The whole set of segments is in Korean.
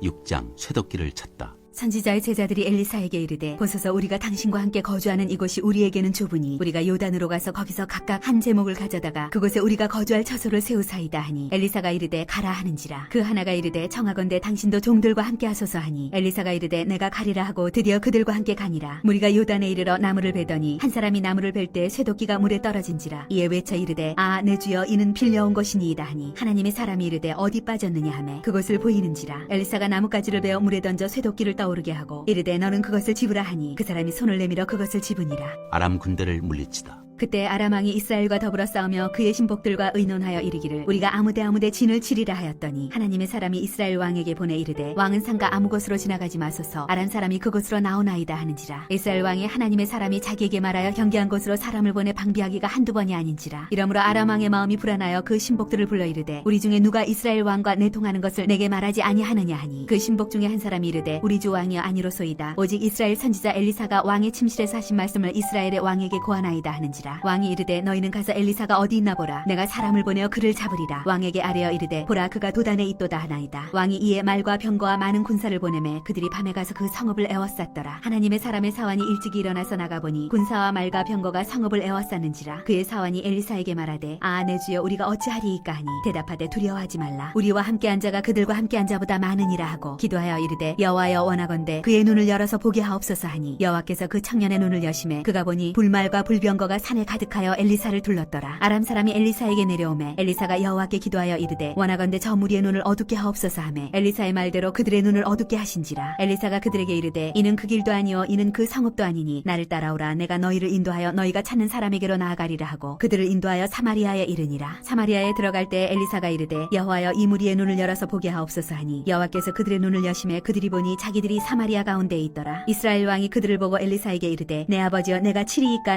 6장 쇠도끼를 쳤다. 선지자의 제자들이 엘리사에게 이르되 보소서 우리가 당신과 함께 거주하는 이곳이 우리에게는 좁으니 우리가 요단으로 가서 거기서 각각 한 제목을 가져다가 그곳에 우리가 거주할 처소를 세우사이다 하니 엘리사가 이르되 가라 하는지라. 그 하나가 이르되 청하건대 당신도 종들과 함께 하소서 하니 엘리사가 이르되 내가 가리라 하고 드디어 그들과 함께 가니라. 무리가 요단에 이르러 나무를 베더니 한 사람이 나무를 벨 때 쇠도끼가 물에 떨어진지라. 이에 외쳐 이르되 아 내 주여 이는 빌려온 것이니이다 하니 하나님의 사람이 이르되 어디 빠졌느냐 하매 그곳을 보이는지라. 엘리사가 나뭇가지를 베어 물에 던져 쇠도끼를 떠오르게 하고 이르되 너는 그것을 집으라 하니 그 사람이 손을 내밀어 그것을 집으니라. 아람 군대를 물리치다. 그때 아람 왕이 이스라엘과 더불어 싸우며 그의 신복들과 의논하여 이르기를 우리가 아무데 진을 치리라 하였더니 하나님의 사람이 이스라엘 왕에게 보내 이르되 왕은 상가 아무 곳으로 지나가지 마소서 아람 사람이 그곳으로 나오나이다 하는지라. 이스라엘 왕이 하나님의 사람이 자기에게 말하여 경계한 곳으로 사람을 보내 방비하기가 한두 번이 아닌지라. 이러므로 아람 왕의 마음이 불안하여 그 신복들을 불러 이르되 우리 중에 누가 이스라엘 왕과 내통하는 것을 내게 말하지 아니하느냐 하니 그 신복 중에 한 사람이 이르되 우리 주 왕이여 아니로소이다. 오직 이스라엘 선지자 엘리사가 왕의 침실에서 하신 말씀을 이스라엘의 왕에게 고하나이다 하는지라. 왕이 이르되 너희는 가서 엘리사가 어디 있나 보라. 내가 사람을 보내어 그를 잡으리라. 왕에게 아뢰어 이르되 보라 그가 도단에 있도다 하나이다. 왕이 이에 말과 병거와 많은 군사를 보내매 그들이 밤에 가서 그 성읍을 에워쌌더라. 하나님의 사람의 사환이 일찍이 일어나서 나가보니 군사와 말과 병거가 성읍을 에워쌌는지라. 그의 사환이 엘리사에게 말하되 아 내 주여 우리가 어찌하리이까 하니 대답하되 두려워하지 말라. 우리와 함께 앉아가 그들과 함께 앉아보다 많으니라 하고 기도하여 이르되 여호와여 원하건대 그의 눈을 열어서 보게 하옵소서 하니 여호와께서 그 청년의 눈을 여심해 그가 보니 불말과 불병거가 산에 가득하여 엘리사를 둘렀더라. 아람 사람이 엘리사에게 내려오매 엘리사가 여호와께 기도하여 이르되 원하건대 저 무리의 눈을 어둡게 하옵소서 하매 엘리사의 말대로 그들의 눈을 어둡게 하신지라. 엘리사가 그들에게 이르되 이는 그 길도 아니요 이는 그 성읍도 아니니 나를 따라오라. 내가 너희를 인도하여 너희가 찾는 사람에게로 나아가리라 하고 그들을 인도하여 사마리아에 이르니라. 사마리아에 들어갈 때 엘리사가 이르되 여호와여 이 무리의 눈을 열어서 보게 하옵소서 하니 여호와께서 그들의 눈을 여심해 그들이 보니 자기들이 사마리아 가운데에 있더라. 이스라엘 왕이 그들을 보고 엘리사에게 이르되 내 아버지여 내가 치리이까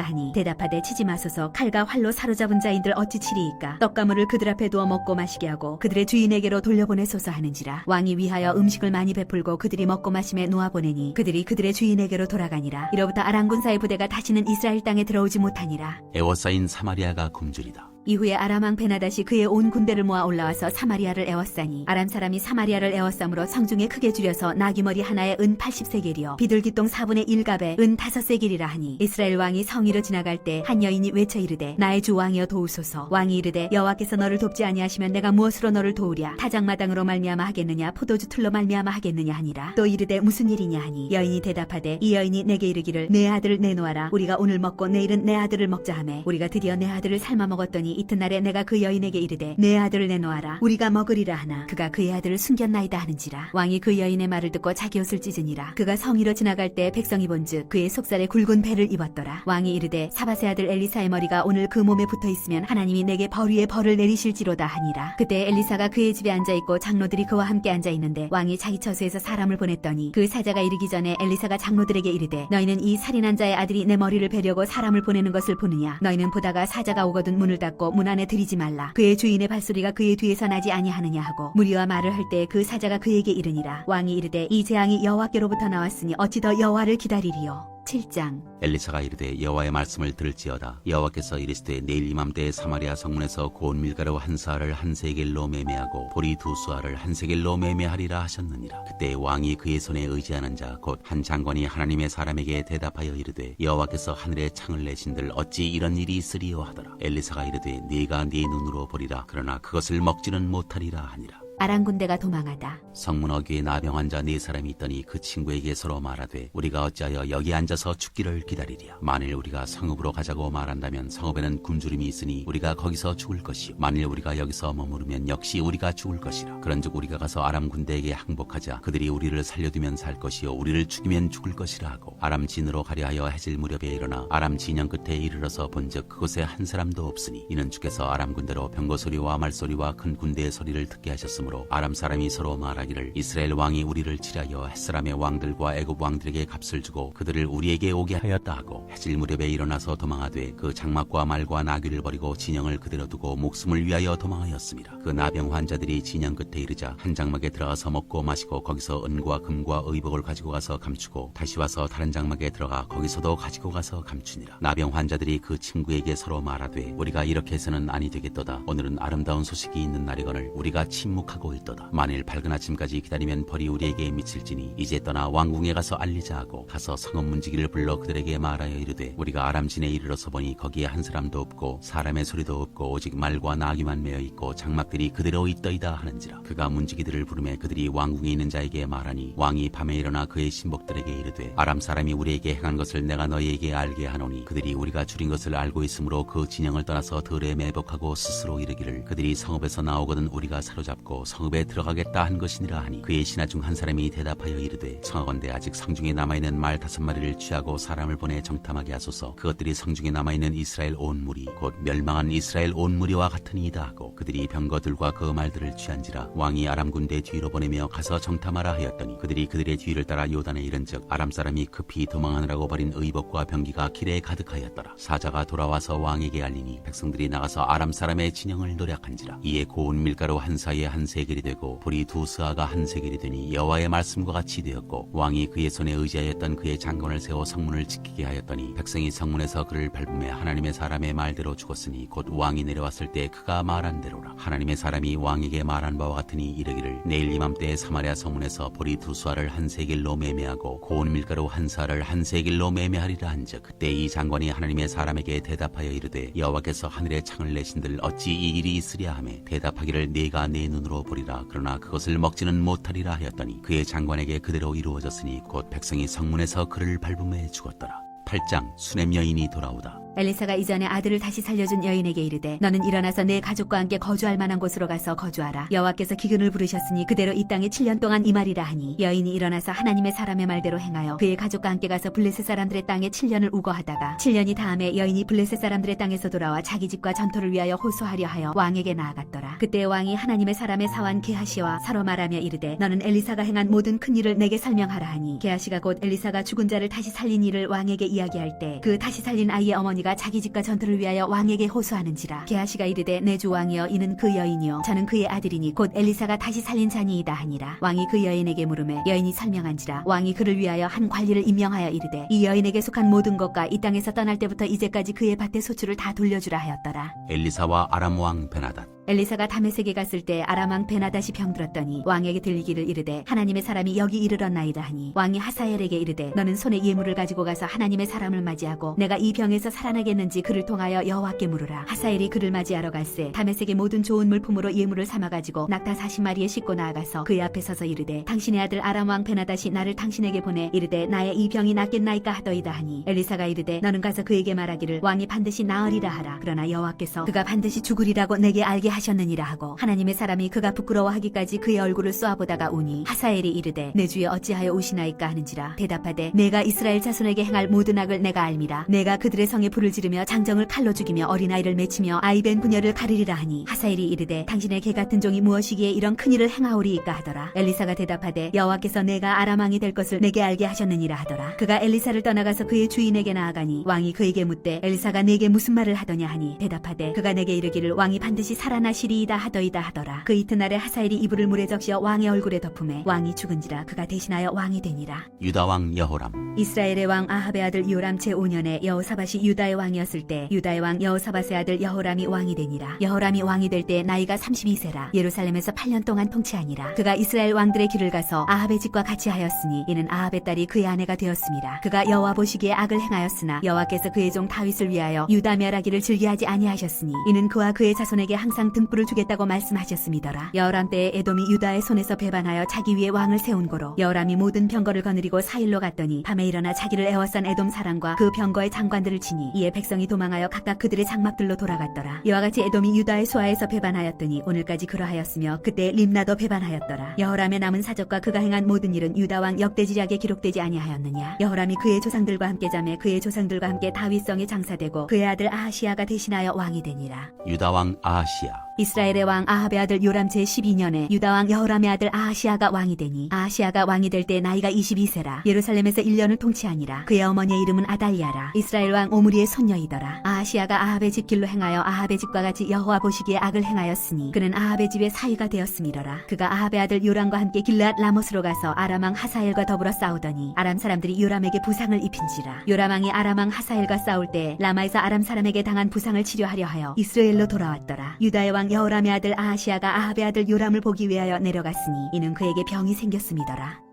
하니 대답하되 치지 마소서. 칼과 활로 사로잡은 자인들 어찌 치리이까. 떡가물을 그들 앞에 두어 먹고 마시게 하고 그들의 주인에게로 돌려보내소서 하는지라. 왕이 위하여 음식을 많이 베풀고 그들이 먹고 마심에 놓아보내니 그들이 그들의 주인에게로 돌아가니라. 이로부터 아람 군사의 부대가 다시는 이스라엘 땅에 들어오지 못하니라. 에워싸인 사마리아가 굶주리다. 이후에 아람 왕 베나닷이 그의 온 군대를 모아 올라와서 사마리아를 에워싸니 아람 사람이 사마리아를 에워싸므로 성중에 크게 줄여서 나귀머리 하나에 은 80세겔이요 비둘기똥 4분의 1갑에 은 5세겔이라 하니 이스라엘 왕이 성위로 지나갈 때 한 여인이 외쳐 이르되 나의 주 왕이여 도우소서. 왕이 이르되 여호와께서 너를 돕지 아니하시면 내가 무엇으로 너를 도우랴. 타작마당으로 말미암아 하겠느냐 포도주 틀로 말미암아 하겠느냐 하니라. 또 이르되 무슨 일이냐 하니 여인이 대답하되 이 여인이 내게 이르기를 내 아들을 내놓아라. 우리가 오늘 먹고 내일은 내 아들을 먹자 하매 우리가 드디어 내 아들을 삶아 먹었더니 이튿날에 내가 그 여인에게 이르되 내 아들을 내놓아라. 우리가 먹으리라 하나 그가 그의 아들을 숨겼나이다 하는지라. 왕이 그 여인의 말을 듣고 자기 옷을 찢으니라. 그가 성위로 지나갈 때 백성이 본즉 그의 속살에 굵은 배를 입었더라. 왕이 이르되 사밧의 아들 엘리사의 머리가 오늘 그 몸에 붙어 있으면 하나님이 내게 벌 위에 벌을 내리실지로다 하니라. 그때 엘리사가 그의 집에 앉아 있고 장로들이 그와 함께 앉아 있는데 왕이 자기 처소에서 사람을 보냈더니 그 사자가 이르기 전에 엘리사가 장로들에게 이르되 너희는 이 살인한 자의 아들이 내 머리를 베려고 사람을 보내는 것을 보느냐. 너희는 보다가 사자가 오거든 문을 닫고 문 안에 들이지 말라. 그의 주인의 발소리가 그의 뒤에서 나지 아니하느냐 하고 무리와 말을 할 때 그 사자가 그에게 이르니라. 왕이 이르되 이 재앙이 여호와께로부터 나왔으니 어찌 더 여호와를 기다리리요. 7장 엘리사가 이르되 여호와의 말씀을 들을지어다. 여호와께서 이르시되 내일 이맘때에 사마리아 성문에서 고운 밀가루 한 사알을 한 세겔로 매매하고 보리 두 수알을 한 세겔로 매매하리라 하셨느니라. 그때 왕이 그의 손에 의지하는 자 곧 한 장관이 하나님의 사람에게 대답하여 이르되 여호와께서 하늘에 창을 내신들 어찌 이런 일이 있으리요 하더라. 엘리사가 이르되 네가 네 눈으로 보리라. 그러나 그것을 먹지는 못하리라 하니라. 아람 군대가 도망하다. 성문 어귀에 나병 환자 4사람이 있더니 그 친구에게 서로 말하되 우리가 어찌하여 여기 앉아서 죽기를 기다리랴. 만일 우리가 성읍으로 가자고 말한다면 성읍에는 굶주림이 있으니 우리가 거기서 죽을 것이요 만일 우리가 여기서 머무르면 역시 우리가 죽을 것이라. 그런즉 우리가 가서 아람 군대에게 항복하자. 그들이 우리를 살려두면 살 것이요 우리를 죽이면 죽을 것이라 하고 아람 진으로 가려 하여 해질 무렵에 일어나 아람 진영 끝에 이르러서 본즉 그곳에 한 사람도 없으니 이는 주께서 아람 군대로 병거 소리와 말소리와 큰 군대의 소리를 듣게 하셨으므로 아람 사람이 서로 말하기를 이스라엘 왕이 우리를 치려하여 햇사람의 왕들과 애굽 왕들에게 값을 주고 그들을 우리에게 오게 하였다 하고 해질 무렵에 일어나서 도망하되 그 장막과 말과 나귀를 버리고 진영을 그대로 두고 목숨을 위하여 도망하였습니다. 그 나병 환자들이 진영 끝에 이르자 한 장막에 들어가서 먹고 마시고 거기서 은과 금과 의복을 가지고 가서 감추고 다시 와서 다른 장막에 들어가 거기서도 가지고 가서 감추니라. 나병 환자들이 그 친구에게 서로 말하되 우리가 이렇게 해서는 아니 되겠도다. 오늘은 아름다운 소식이 있는 날이거늘 우리가 침묵하고 매복하고 있도다. 만일 밝은 아침까지 기다리면 벌이 우리에게 미칠지니 이제 떠나 왕궁에 가서 알리자 하고 가서 성읍 문지기를 불러 그들에게 말하여 이르되 우리가 아람진에 이르러서 보니 거기에 한 사람도 없고 사람의 소리도 없고 오직 말과 나귀만 메어 있고 장막들이 그대로 있더이다 하는지라. 그가 문지기들을 부르매 그들이 왕궁에 있는 자에게 말하니 왕이 밤에 일어나 그의 신복들에게 이르되 아람 사람이 우리에게 행한 것을 내가 너희에게 알게 하노니 그들이 우리가 줄인 것을 알고 있으므로 그 진영을 떠나서 들에 매복하고 스스로 이르기를 그들이 성읍에서 나오거든 우리가 사로잡고 성읍에 들어가겠다 한 것이니라 하니 그의 신하 중 한 사람이 대답하여 이르되 청하건대 아직 성중에 남아있는 말 5마리를 취하고 사람을 보내 정탐하게 하소서. 그것들이 성중에 남아있는 이스라엘 온 무리 곧 멸망한 이스라엘 온 무리와 같으니이다 하고 그들이 병거들과 그 말들을 취한지라. 왕이 아람 군대 뒤로 보내며 가서 정탐하라 하였더니 그들이 그들의 뒤를 따라 요단에 이른즉 아람 사람이 급히 도망하느라고 버린 의복과 병기가 길에 가득하였더라. 사자가 돌아와서 왕에게 알리니 백성들이 나가서 아람 사람의 진영을 노략한지라. 이에 고운 밀가루 한 사이에 한 세겔이 되고 보리 2스아가 한 세겔이 되니 여호와의 말씀과 같이 되었고 왕이 그의 손에 의지하였던 그의 장관을 세워 성문을 지키게 하였더니 백성이 성문에서 그를 밟음에 하나님의 사람의 말대로 죽었으니 곧 왕이 내려왔을 때 그가 말한 대로라. 하나님의 사람이 왕에게 말한 바와 같으니 이르기를 내일 이맘때에 사마리아 성문에서 보리 2스아를 한 세겔로 매매하고 고운 밀가루 한 사를 한 세겔로 매매하리라 한즉 그때 이 장관이 하나님의 사람에게 대답하여 이르되 여호와께서 하늘에 창을 내신들 어찌 이 일이 있으랴 하매 대답하기를 네가 내 눈으로 보리라 그러나 그것을 먹지는 못하리라 하였더니 그의 장관에게 그대로 이루어졌으니 곧 백성이 성문에서 그를 밟음에 죽었더라. 8장 수넴 여인이 돌아오다. 엘리사가 이전에 아들을 다시 살려준 여인에게 이르되 너는 일어나서 내 가족과 함께 거주할 만한 곳으로 가서 거주하라. 여호와께서 기근을 부르셨으니 그대로 이 땅에 7년 동안 임하리라 하니 여인이 일어나서 하나님의 사람의 말대로 행하여 그의 가족과 함께 가서 블레셋 사람들의 땅에 7년을 우거하다가 7년이 다음에 여인이 블레셋 사람들의 땅에서 돌아와 자기 집과 전토를 위하여 호소하려 하여 왕에게 나아갔더라. 그때 왕이 하나님의 사람의 사환 게하시와 사로 말하며 이르되 너는 엘리사가 행한 모든 큰 일을 내게 설명하라 하니 게하시가 곧 엘리사가 죽은 자를 다시 살린 일을 왕에게 이야기할 때 그 다시 살린 아이의 어머니가 자기 집과 전투를 위하여 왕에게 호소하는지라. 게하시가 이르되 내 주 왕이여 이는 그 여인이요 저는 그의 아들이니 곧 엘리사가 다시 살린 자니이다 하니라. 왕이 그 여인에게 물으매 여인이 설명한지라. 왕이 그를 위하여 한 관리를 임명하여 이르되 이 여인에게 속한 모든 것과 이 땅에서 떠날 때부터 이제까지 그의 밭의 소출을 다 돌려주라 하였더라. 엘리사와 아람 왕 베나닷. 엘리사가 다메섹에 갔을 때 아람 왕 베나닷이 병들었더니 왕에게 들리기를 이르되 하나님의 사람이 여기 이르렀나이다 하니 왕이 하사엘에게 이르되 너는 손에 예물을 가지고 가서 하나님의 사람을 맞이하고 내가 이 병에서 살아나겠는지 그를 통하여 여호와께 물으라. 하사엘이 그를 맞이하러 갈새 다메섹의 모든 좋은 물품으로 예물을 삼아가지고 낙타 40마리에 싣고 나아가서 그의 앞에 서서 이르되 당신의 아들 아람 왕 베나닷이 나를 당신에게 보내 이르되 나의 이 병이 낫겠나이까 하더이다 하니 엘리사가 이르되 너는 가서 그에게 말하기를 왕이 반드시 나으리라 하라. 그러나 여호와께서 그가 반드시 죽으리라고 내게 알게 하셨느니라 하고 하나님의 사람이 그가 부끄러워하기까지 그의 얼굴을 쏘아보다가 우니 하사엘이 이르되 내 주여 어찌하여 우시나이까 하는지라. 대답하되 내가 이스라엘 자손에게 행할 모든 악을 내가 알미라. 내가 그들의 성에 불을 지르며 장정을 칼로 죽이며 어린아이를 맺히며 아이벤 부녀를 가르리라 하니 하사엘이 이르되 당신의 개 같은 종이 무엇이기에 이런 큰일을 행하오리이까 하더라. 엘리사가 대답하되 여호와께서 내가 아람 왕이 될 것을 내게 알게 하셨느니라 하더라. 그가 엘리사를 떠나가서 그의 주인에게 나아가니 왕이 그에게 묻되 엘리사가 내게 무슨 말을 하더냐 하니 대답하되 그가 내게 이르기를 왕이 반드시 살아나시리이다 하더이다 하더라. 그 이튿날에 하사엘이 이불을 물에 적셔 왕의 얼굴에 덮음에 왕이 죽은지라. 그가 대신하여 왕이 되니라. 유다 왕 여호람. 이스라엘의 왕 아합의 아들 요람 제5년에 여호사밧이 유다의 왕이었을 때 유다의 왕 여호사밧의 아들 여호람이 왕이 되니라. 여호람이 왕이 될 때 나이가 32세라. 예루살렘에서 8년 동안 통치하니라. 그가 이스라엘 왕들의 길을 가서 아합의 집과 같이 하였으니 이는 아합의 딸이 그의 아내가 되었습니다. 그가 여호와 보시기에 악을 행하였으나 여호와께서 그의 종 다윗을 위하여 유다 멸하기를 즐기하지 아니하셨으니 이는 그와 그의 자손에게 항상 등불을 주겠다고 말씀하셨음이더라. 여호람 때에 에돔이 유다의 손에서 배반하여 자기 위에 왕을 세운 고로 여호람이 모든 병거를 거느리고 사일로 갔더니 밤에 일어나 자기를 에워싼 에돔 사람과 그 병거의 장관들을 치니 이에 백성이 도망하여 각각 그들의 장막들로 돌아갔더라. 이와 같이 에돔이 유다의 수하에서 배반하였더니 오늘까지 그러하였으며 그때 림나도 배반하였더라. 여호람의 남은 사적과 그가 행한 모든 일은 유다 왕 역대지략에 기록되지 아니하였느냐. 여호람이 그의 조상들과 함께 자매 그의 조상들과 함께 다윗성에 장사되고 그의 아들 아하시아가 대신하여 왕이 되니라. 유다 왕 아하시야. 이스라엘의 왕 아합의 아들 요람 제12년에 유다 왕 여호람의 아들 아하시아가 왕이 되니 아하시아가 왕이 될 때 나이가 22세라. 예루살렘에서 1년을 통치하니라. 그의 어머니의 이름은 아달리아라. 이스라엘 왕 오므리의 손녀이더라. 아하시아가 아합의 집 길로 행하여 아합의 집과 같이 여호와 보시기에 악을 행하였으니 그는 아합의 집의 사위가 되었음이더라. 그가 아합의 아들 요람과 함께 길르앗 라못으로 가서 아람 왕 하사엘과 더불어 싸우더니 아람 사람들이 요람에게 부상을 입힌지라. 요람 왕이 아람 왕 하사엘과 싸울 때 라마에서 아람 사람에게 당한 부상을 치료하려 하여 이스라엘로 돌아왔더라. 유다의 왕 왕 여호람의 아들 아하시아가 아합의 아들 요람을 보기 위하여 내려갔으니 이는 그에게 병이 생겼음이더라.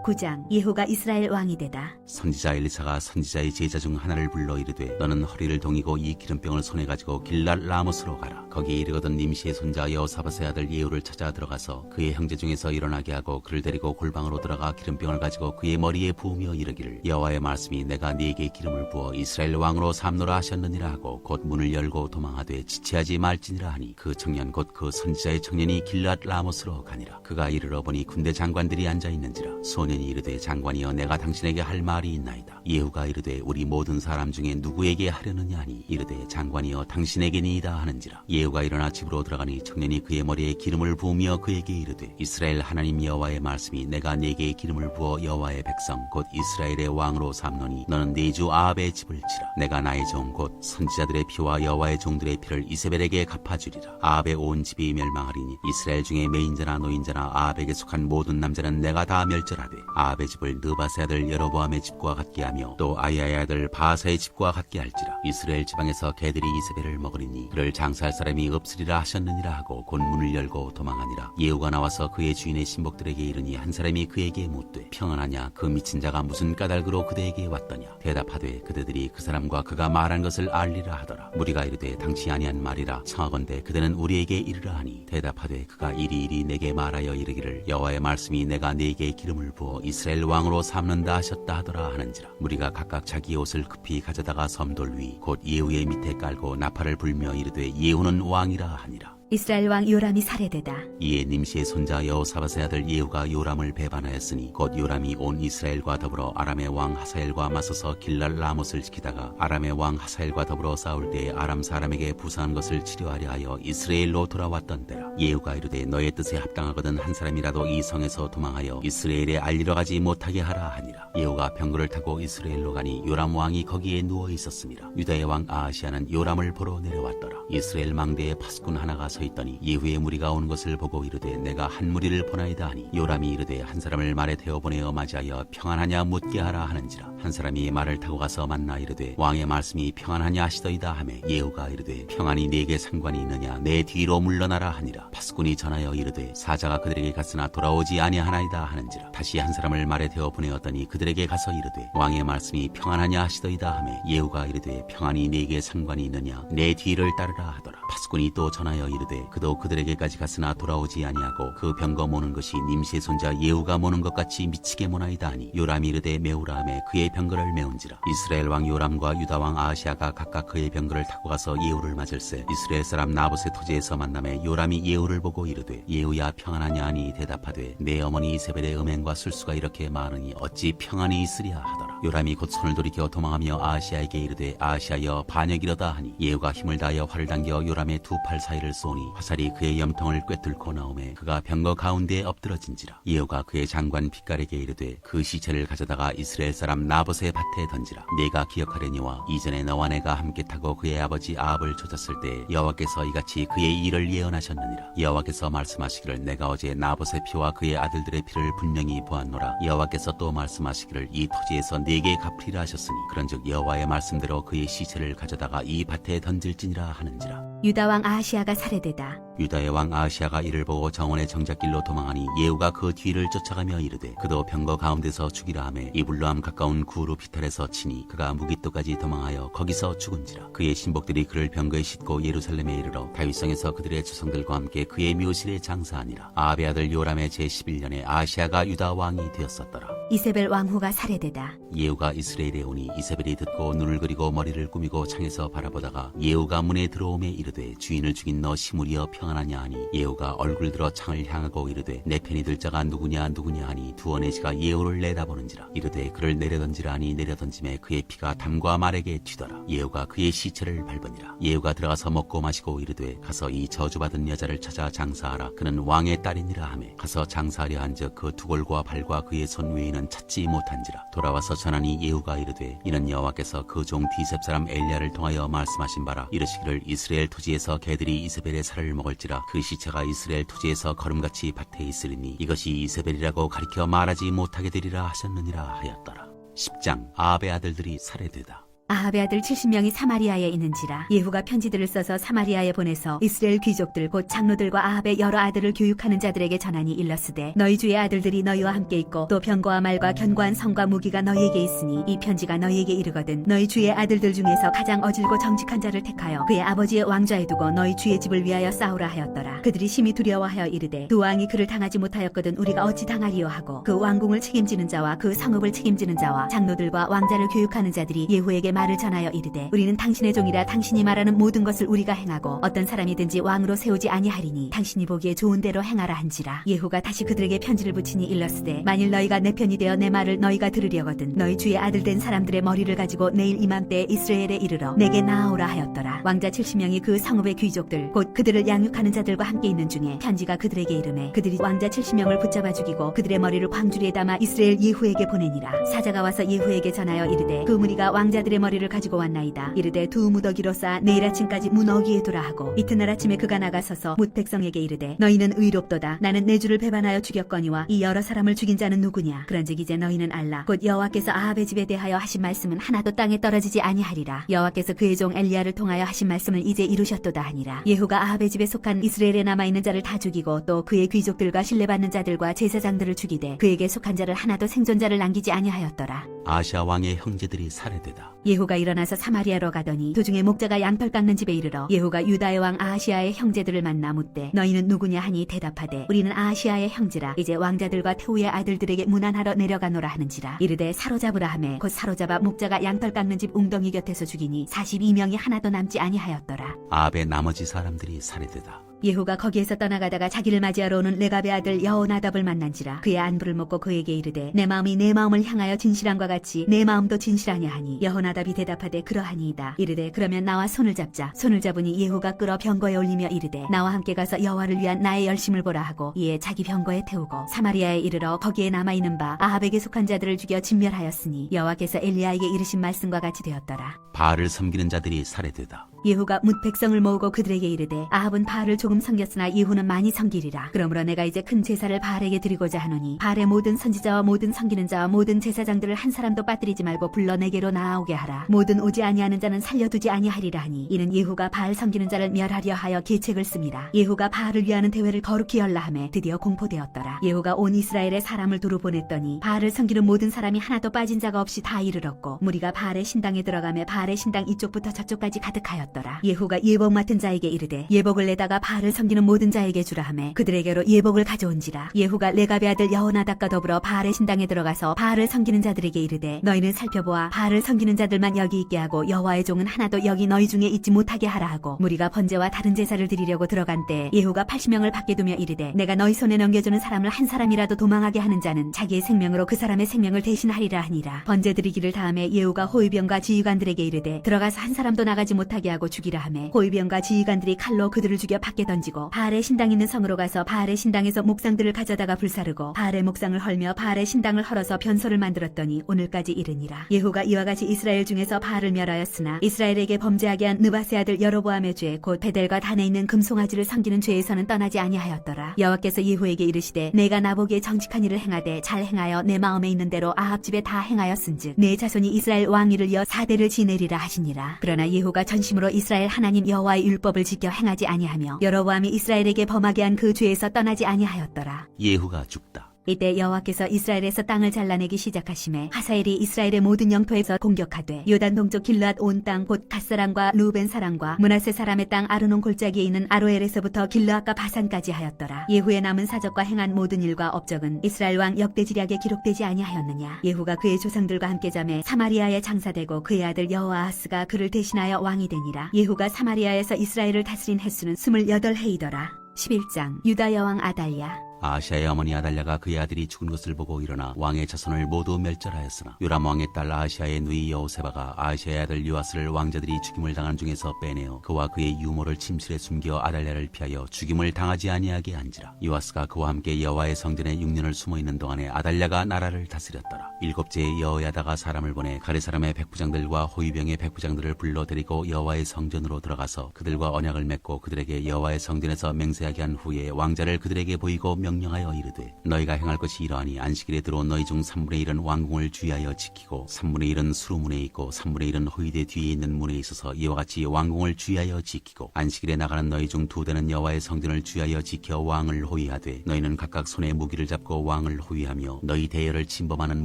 9장. 예후가 이스라엘 왕이 되다. 선지자 엘리사가 선지자의 제자 중 하나를 불러 이르되 너는 허리를 동이고 이 기름병을 손에 가지고 길랏 라모스로 가라. 거기에 이르거든 nim시의 손자 여호사밧의 아들 예후를 찾아 들어가서 그의 형제 중에서 일어나게 하고 그를 데리고 골방으로 들어가 기름병을 가지고 그의 머리에 부으며 이르기를 여호와의 말씀이 내가 네게 기름을 부어 이스라엘 왕으로 삼노라 하셨느니라 하고 곧 문을 열고 도망하되 지체하지 말지니라 하니 그 청년 곧 그 선지자의 청년이 길랏 라모스로 가니라. 그가 이르러 보니 군대 장관들이 앉아 있는지라. 소년이 이르되 장관이여 내가 당신에게 할 말이 있나이다. 예후가 이르되 우리 모든 사람 중에 누구에게 하려느냐 하니 이르되 장관이여 당신에게니이다 하는지라. 예후가 일어나 집으로 들어가니 청년이 그의 머리에 기름을 부으며 그에게 이르되 이스라엘 하나님 여호와의 말씀이 내가 네게 기름을 부어 여호와의 백성 곧 이스라엘의 왕으로 삼노니 너는 네 주 아합의 집을 치라. 내가 나의 종 곧 선지자들의 피와 여호와의 종들의 피를 이세벨에게 갚아주리라. 아합의 온 집이 멸망하리니 이스라엘 중에 매인자나 노인자나 아합에게 속한 모든 남자는 내가 다 멸절하되 아합의 집을 느바세 아들 여로보암의 집과 같게 하며 또 아이야의 아들 바하사의 집과 같게 할지라. 이스라엘 지방에서 개들이 이세벨을 먹으리니 그를 장사할 사람이 없으리라 하셨느니라 하고 곧 문을 열고 도망하니라. 예후가 나와서 그의 주인의 신복들에게 이르니 한 사람이 그에게 묻되 평안하냐 그 미친 자가 무슨 까닭으로 그대에게 왔더냐. 대답하되 그대들이 그 사람과 그가 말한 것을 알리라 하더라. 무리가 이르되 당치 아니한 말이라 청하건대 그대는 우리에게 이르라 하니 대답하되 그가 이리이리 내게 말하여 이르기를 여호와의 말씀이 내가 네게 기름을 부어 이스라엘 왕으로 삼는다 하셨다 하더라 하는지라. 무리가 각각 자기 옷을 급히 가져다가 섬돌 위 곧 예후의 밑에 깔고 나팔을 불며 이르되 예후는 왕이라 하니라. 이스라엘 왕 요람이 살해되다. 이에 nim시의 손자 여호사밧의 아들 예후가 요람을 배반하였으니 곧 요람이 온 이스라엘과 더불어 아람의 왕 하사엘과 맞서서 길랄 라못을 지키다가 아람의 왕 하사엘과 더불어 싸울 때에 아람 사람에게 부상한 것을 치료하려 하여 이스라엘로 돌아왔던 때라. 예후가 이르되 너의 뜻에 합당하거든 한 사람이라도 이 성에서 도망하여 이스라엘에 알리러 가지 못하게 하라 하니라. 예후가 병거를 타고 이스라엘로 가니 요람 왕이 거기에 누워 있었습니다. 유다의 왕 아하시아는 요람을 보러 내려왔더라. 이스라엘 망대에 파수꾼 하나가 서 있더니 예후의 무리가 오는 것을 보고 이르되 내가 한 무리를 보나이다 하니 요람이 이르되 한 사람을 말에 태워 보내어 맞이하여 평안하냐 묻게 하라 하는지라. 한 사람이 말을 타고 가서 만나 이르되 왕의 말씀이 평안하냐 하시더이다 하매 예후가 이르되 평안이 네게 상관이 있느냐 내 뒤로 물러나라 하니라. 파수꾼이 전하여 이르되 사자가 그들에게 갔으나 돌아오지 아니하나이다 하는지라. 다시 한 사람을 말에 태워 보내었더니 그들에게 가서 이르되 왕의 말씀이 평안하냐 하시더이다 하매 예후가 이르되 평안이 네게 상관이 있느냐 내 뒤를 따르라 하더라. 파수꾼이 또 전하여 이르되 그도 그들에게까지 갔으나 돌아오지 아니하고 그 병거 모는 것이 nim시의 손자 예후가 모는 것 같이 미치게 모나이다 하니 요람이 이르되 메우라 하매 그의 병거를 메운지라. 이스라엘 왕 요람과 유다 왕 아하시아가 각각 그의 병거를 타고 가서 예후를 맞을세 이스라엘 사람 나봇의 토지에서 만남에 요람이 예후를 보고 이르되 예후야 평안하냐 하니 대답하되 내 어머니 이세벨의 음행과 술수가 이렇게 많으니 어찌 평안이 있으랴 하더라. 요람이 곧 손을 돌이켜 도망하며 아하시아에게 이르되 아하시아여 반역이로다 하니 예후가 힘을 다하여 활을 당겨 요람의 두 팔 사이를 쏘니 화살이 그의 염통을 꿰뚫고 나오매 그가 병거 가운데에 엎드러진지라. 예후가 그의 장관 빗갈에게 이르되 그 시체를 가져다가 이스라엘 사람 나봇의 밭에 던지라. 내가 기억하려니와 이전에 너와 내가 함께 타고 그의 아버지 아합을 쫓았을 때 여호와께서 이같이 그의 일을 예언하셨느니라. 여호와께서 말씀하시기를 내가 어제 나봇의 피와 그의 아들들의 피를 분명히 보았노라. 여호와께서 또 말씀하시기를 이 토지에서 네게 갚으리라 하셨으니 그런즉 여호와의 말씀대로 그의 시체를 가져다가 이 밭에 던질지니라 하는지라. 유다 왕 아하시아가 살해되다. 유다의 왕 아하시아가 이를 보고 정원의 정작길로 도망하니 예후가 그 뒤를 쫓아가며 이르되 그도 병거 가운데서 죽이라 하매 이블로암 가까운 구루 비탈에서 치니 그가 무깃도까지 도망하여 거기서 죽은지라. 그의 신복들이 그를 병거에 싣고 예루살렘에 이르러 다윗성에서 그들의 조상들과 함께 그의 묘실에 장사하니라. 아합의 아들 요람의 제11년에 아하시아가 유다 왕이 되었었더라. 이세벨 왕후가 살해되다. 예후가 이스라엘에 오니 이세벨이 듣고 눈을 그리고 머리를 꾸미고 창에서 바라보다가 예후가 문에 들어오매 이르되 주인을 죽인 너 시므리여 평안하냐 하니 예후가 얼굴 들어 창을 향하고 이르되 내 편이 들 자가 누구냐 하니 두 어내시가 예후를 내다보는지라. 이르되 그를 내려던지라 하니 내려던짐에 그의 피가 담과 말에게 튀더라. 예후가 그의 시체를 밟으니라. 예후가 들어가서 먹고 마시고 이르되 가서 이 저주받은 여자를 찾아 장사하라. 그는 왕의 딸이니라 하매 가서 장사하려 한즉 그 두골과 발과 그의 손 외에는 찾지 못한지라. 돌아와서 전하니 예후가 이르되 이는 여호와께서 그 종 디셉 사람 엘리야를 통하여 말씀하신 바라. 이르시기를 이스라엘 토지에서 개들이 이세벨의 살을 먹을지라 그 시체가 이스라엘 토지에서 거름같이 밭에 있으리니 이것이 이세벨이라고 가리켜 말하지 못하게 되리라 하셨느니라 하였더라. 10장. 아합의 아들들이 살해되다. 아합의 아들 70명이 사마리아에 있는지라 예후가 편지들을 써서 사마리아에 보내서 이스라엘 귀족들 곧 장로들과 아합의 여러 아들을 교육하는 자들에게 전하니 일렀으되 너희 주의 아들들이 너희와 함께 있고 또 병거와 말과 견고한 성과 무기가 너희에게 있으니 이 편지가 너희에게 이르거든 너희 주의 아들들 중에서 가장 어질고 정직한 자를 택하여 그의 아버지의 왕좌에 두고 너희 주의 집을 위하여 싸우라 하였더라. 그들이 심히 두려워하여 이르되 두 왕이 그를 당하지 못하였거든 우리가 어찌 당하리요 하고 그 왕궁을 책임지는 자와 그 성읍을 책임지는 자와 장로들과 왕자를 교육하는 자들이 예후에게 말을 전하여 이르되 우리는 당신의 종이라 당신이 말하는 모든 것을 우리가 행하고 어떤 사람이든지 왕으로 세우지 아니하리니 당신이 보기에 좋은 대로 행하라 한지라. 예후가 다시 그들에게 편지를 붙이니 일렀으되 만일 너희가 내 편이 되어 내 말을 너희가 들으려거든 너희 주의 아들 된 사람들의 머리를 가지고 내일 이맘때에 이스라엘에 이르러 내게 나아오라 하였더라. 왕자 70명이 그 성읍의 귀족들 곧 그들을 양육하는 자들과 함께 있는 중에 편지가 그들에게 이르매 그들이 왕자 70명을 붙잡아 죽이고 그들의 머리를 광주리에 담아 이스라엘 예후에게 보내니라. 사자가 와서 예후에게 전하여 이르되 그 무리가 왕자들의 머리를 가지고 왔나이다. 이르되 두 무더기로 쌓아 내일 아침까지 문 어귀에 두라 하고 이튿날 아침에 그가 나가서서 뭇 백성에게 이르되 너희는 의롭도다. 나는 내 주를 배반하여 죽였거니와 이 여러 사람을 죽인 자는 누구냐. 그런즉 이제 너희는 알라. 곧 여호와께서 아합의 집에 대하여 하신 말씀은 하나도 땅에 떨어지지 아니하리라. 여호와께서 그의 종 엘리야를 통하여 하신 말씀을 이제 이루셨도다 하니라. 예후가 아합의 집에 속한 이스라엘에 남아있는 자를 다 죽이고 또 그의 귀족들과 신뢰받는 자들과 제사장들을 죽이되 그에게 속한 자를 하나도 생존자를 남기지 아니하였더라. 아시아 왕의 형제들이 살해되다. 예후가 일어나서 사마리아로 가더니 도중에 목자가 양털 깎는 집에 이르러 예후가 유다의 왕 아하시아의 형제들을 만나 묻되 너희는 누구냐 하니 대답하되 우리는 아하시아의 형제라. 이제 왕자들과 태우의 아들들에게 문안하러 내려가노라 하는지라. 이르되 사로잡으라 하매 곧 사로잡아 목자가 양털 깎는 집 웅덩이 곁에서 죽이니 42명이 하나도 남지 아니하였더라. 아합의 나머지 사람들이 살해되다. 예후가 거기에서 떠나가다가 자기를 맞이하러 오는 레갑의 아들 여호나답을 만난지라. 그의 안부를 묻고 그에게 이르되 내 마음이 내 마음을 향하여 진실한과 같이 내 마음도 진실하냐 하니 여호나답이 대답하되 그러하니이다. 이르되 그러면 나와 손을 잡자. 손을 잡으니 예후가 끌어 병거에 올리며 이르되 나와 함께 가서 여호와를 위한 나의 열심을 보라 하고 이에 자기 병거에 태우고 사마리아에 이르러 거기에 남아있는 바 아합에게 속한 자들을 죽여 진멸하였으니 여호와께서 엘리야에게 이르신 말씀과 같이 되었더라. 바알을 섬기는 자들이 살해되다. 예후가 뭇 백성을 모으고 그들에게 이르되 아합은 바알을 조금 섬겼으나 예후는 많이 섬기리라. 그러므로 내가 이제 큰 제사를 바알에게 드리고자 하노니 바알의 모든 선지자와 모든 섬기는 자와 모든 제사장들을 한 사람도 빠뜨리지 말고 불러 내게로 나아오게 하라. 모든 오지 아니하는 자는 살려두지 아니하리라 하니 이는 예후가 바알 섬기는 자를 멸하려 하여 계책을 씁니다. 예후가 바알을 위하는 대회를 거룩히 열라 하매 드디어 공포되었더라. 예후가 온 이스라엘에 사람을 두루 보냈더니 바알을 섬기는 모든 사람이 하나도 빠진 자가 없이 다 이르렀고 무리가 바알의 신당에 들어가며 바알의 신당 이쪽부터 저쪽까지 가득하였더라. 예후가 예복 맡은 자에게 이르되 예복을 내다가 바알을 섬기는 모든 자에게 주라 하매 그들에게로 예복을 가져온지라. 예후가 레갑의 아들 여호나답과 더불어 바알의 신당에 들어가서 바알을 섬기는 자들에게 이르되 너희는 살펴보아 바알을 섬기는 자들만 여기 있게 하고 여호와의 종은 하나도 여기 너희 중에 있지 못하게 하라 하고 무리가 번제와 다른 제사를 드리려고 들어간 때 예후가 80명을 밖에 두며 이르되 내가 너희 손에 넘겨주는 사람을 한 사람이라도 도망하게 하는 자는 자기의 생명으로 그 사람의 생명을 대신하리라 하니라. 번제 드리기를 다음에 예후가 호위병과 지휘관들에게 이르되 들어가서 한 사람도 나가지 못하게 하고 죽이라 하매 호위병과 지휘관들이 칼로 그들을 죽여 밖에 던지고 바알의 신당 있는 성으로 가서 바알의 신당에서 목상들을 가져다가 불사르고 바알의 목상을 헐며 바알의 신당을 헐어서 변소를 만들었더니 오늘까지 이르니라. 예후가 이와 같이 이스라엘 중에서 바알을 멸하였으나 이스라엘에게 범죄하게 한 느바세 아들 여로보암의 죄 곧 베델과 단에 있는 금송아지를 섬기는 죄에서는 떠나지 아니하였더라. 여호와께서 예후에게 이르시되 내가 나보기에 정직한 일을 행하되 잘 행하여 내 마음에 있는 대로 아합 집에 다 행하였은즉 내 자손이 이스라엘 왕위를 이어 4대를 지내리라 하시니라. 그러나 예후가 전심으로 이스라엘 하나님 여호와의 율법을 지켜 행하지 아니하며 여로보암이 이스라엘에게 범하게 한 그 죄에서 떠나지 아니하였더라. 예후가 죽다. 이때 여호와께서 이스라엘에서 땅을 잘라내기 시작하심에 하사엘이 이스라엘의 모든 영토에서 공격하되 요단 동쪽 길르앗 온 땅 곧 갓사람과 루벤 사람과 므낫세 사람의 땅 아르논 골짜기에 있는 아로엘에서부터 길르앗과 바산까지 하였더라. 예후의 남은 사적과 행한 모든 일과 업적은 이스라엘 왕 역대지략에 기록되지 아니하였느냐. 예후가 그의 조상들과 함께 잠에 사마리아에 장사되고 그의 아들 여호아하스가 그를 대신하여 왕이 되니라. 예후가 사마리아에서 이스라엘을 다스린 횟수는 28해이더라. 11장 유다 여왕 아달랴. 아시아의 어머니 아달랴가 그의 아들이 죽은 것을 보고 일어나 왕의 자손을 모두 멸절하였으나 요람 왕의 딸 아시아의 누이 여호세바가 아시아의 아들 요아스를 왕자들이 죽임을 당한 중에서 빼내어 그와 그의 유모를 침실에 숨겨 아달랴를 피하여 죽임을 당하지 아니하게 한지라. 요아스가 그와 함께 여호와의 성전에 6년을 숨어있는 동안에 아달랴가 나라를 다스렸더라. 7제의 여호야다가 사람을 보내 가레 사람의 백부장들과 호위병의 백부장들을 불러 데리고 여호와의 성전으로 들어가서 그들과 언약을 맺고 그들에게 여호와의 성전에서 맹세하게 한 후에 왕자를 그들에게 보이고 명령하여 이르되 너희가 행할 것이 이러하니 안식일에 들어온 너희 중 3분의 1은 왕궁을 주의하여 지키고 3분의 1은 수루문에 있고 3분의 1은 호위대 뒤에 있는 문에 있어서 이와 같이 왕궁을 주의하여 지키고 안식일에 나가는 너희 중 2대는 여호와의 성전을 주의하여 지켜 왕을 호위하되 너희는 각각 손에 무기를 잡고 왕을 호위하며 너희 대열을 침범하는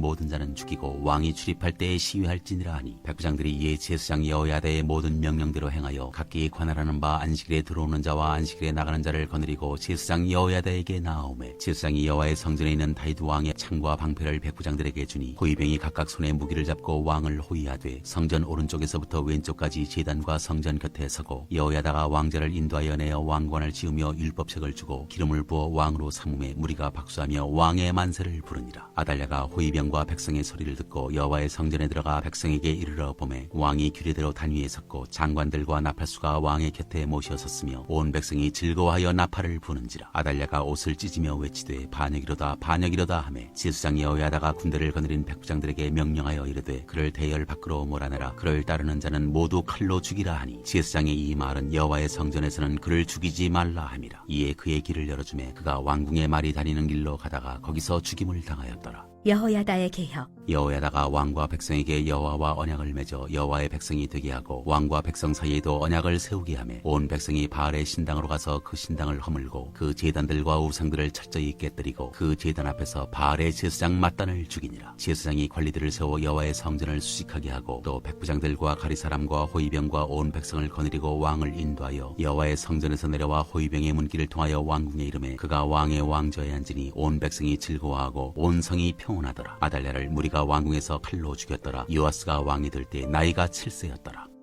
모든 자는 죽이고 왕이 출입할 때에 시위할지니라 하니 백부장들이 이에 제사장 여호야다의 모든 명령대로 행하여 각기 관할하는 바 안식일에 들어오는 자와 안식일에 나가는 자를 거느리고 제사장 여호야다에게 나아오매 제사장이 여호와의 성전에 있는 다윗 왕의 창과 방패를 백부장들에게 주니 호위병이 각각 손에 무기를 잡고 왕을 호위하되 성전 오른쪽에서부터 왼쪽까지 제단과 성전 곁에 서고 여호야다가 왕자를 인도하여 내어 왕관을 지으며 율법책을 주고 기름을 부어 왕으로 삼음에 무리가 박수하며 왕의 만세를 부르니라. 아달랴가 호위병과 백성의 소리를 듣고 여호와의 성전에 들어가 백성에게 이르러 보매 왕이 규례대로 단 위에 섰고 장관들과 나팔수가 왕의 곁에 모셔섰으며 온 백성이 즐거워하여 나팔을 부는지라. 아달랴가 옷을 찢으며 외치되 반역이로다 반역이로다 하매 제사장 여호야다가 군대를 거느린 백부장들에게 명령하여 이르되 그를 대열 밖으로 몰아내라. 그를 따르는 자는 모두 칼로 죽이라 하니 제사장의 이 말은 여호와의 성전에서는 그를 죽이지 말라 함이라. 이에 그의 길을 열어주매 그가 왕궁의 말이 다니는 길로 가다가 거기서 죽임을 당하였더라. 여호야다의 개혁. 여호야다가 왕과 백성에게 여호와와 언약을 맺어 여호와의 백성이 되게 하고 왕과 백성 사이에도 언약을 세우게 하며 온 백성이 바알의 신당으로 가서 그 신당을 허물고 그 제단들과 우상들을 철저히 깨뜨리고 그 제단 앞에서 바알의 제사장 mat단을 죽이니라. 제사장이 관리들을 세워 여호와의 성전을 수직하게 하고 또 백부장들과 가리사람과 호위병과 온 백성을 거느리고 왕을 인도하여 여호와의 성전에서 내려와 호위병의 문길을 통하여 왕궁에 이르매 그가 왕의 왕좌에 앉으니 온 백성이 즐거워하고 온 성이 평온하더라. 아달랴를 무리가 왕궁에서 칼로 죽였더라. 요아스가 왕이 될 때 나이가 7세였더라.